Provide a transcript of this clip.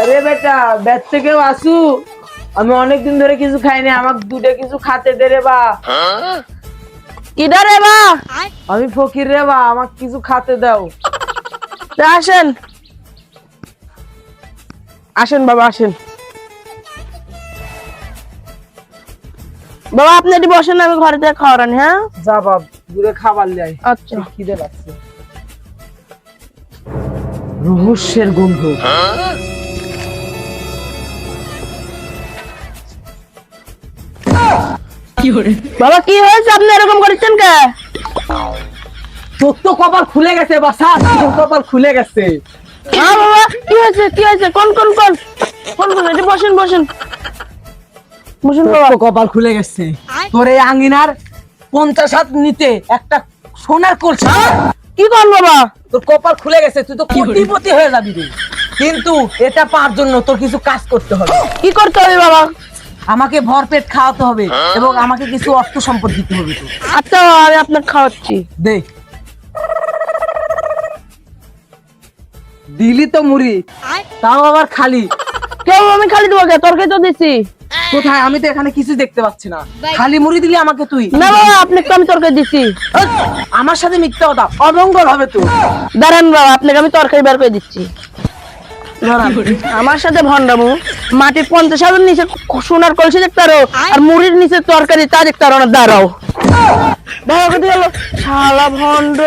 রে বেটা ব্যাট থেকেও আসু। আমি অনেকদিন ধরে কিছু খাইনি, আমাকে দুটো কিছু খেতে দে রে বা। কিডা রে বা? আমি ফকির রে বা, আমাকে কিছু খেতে দাও। আসেন আসেন বাবা আসেন। বাবা আপনি এটি বসেন, আমি ঘরে থেকে খাওয়ার আনি। হ্যাঁ যা বাপ, দূরে খাবার লাই। আচ্ছা। খিদে লাগছে। রহস্যের গন্ধ। বাবা কি হয়েছে, আপনি এরকম করছেন কে? তোর তো কপাল খুলে গেছে বাসা, তোর কপাল খুলে গেছে। হ্যাঁ বাবা কি হয়েছে, কি হয়েছে? কোন কোন কোন কোন কোন এটি বসেন বসেন বসেন তোর বাবা। তো কপাল খুলে গেছে। তোর এই আঙ্গিনার 50 হাত নিতে একটা সোনার কলসি। কি করেন বাবা? তোর কপাল খুলে গেছে, তুই তো কোটিপতি হয়ে যাবি রে। কিন্তু এটা পাওয়ার জন্য তোর কিছু কাজ করতে হবে। কি করতে হবে বাবা? আমাকে ভরপেট খাওয়াতে হবে এবং আমাকে কিছু অর্থ সম্পদ দিতে হবে। তো আচ্ছা বাবা, আমি আপনাকে খাওয়াচ্ছি। দে। দিলি তো মুড়ি, তাও আবার খালি। কেউ আমি খালি দেবো কে? তরকারি তো দিছি। কোথায়? আমি তো এখানে কিছু দেখতে পাচ্ছি না। খালি মুড়ি দিলি আমাকে তুই? না বাবা আপনাকে তো আমি তরকারি দিছি। আমার সাথে মিথ্যা কথা, অমঙ্গল হবে তুই। দাঁড়ান বাবা, আপনাকে আমি তরকারি বের করে দিচ্ছি। দাঁড়ান। আমার সাথে ভন্ডামু, মাটির 50 হাজার নিচে সোনার কলসি দেখতে পারো, আর মুড়ির নিচে তরকারি তা দেখতে পারো না। দাঁড়াও দাঁড়াও, কোথায় গেল শালা ভন্ড।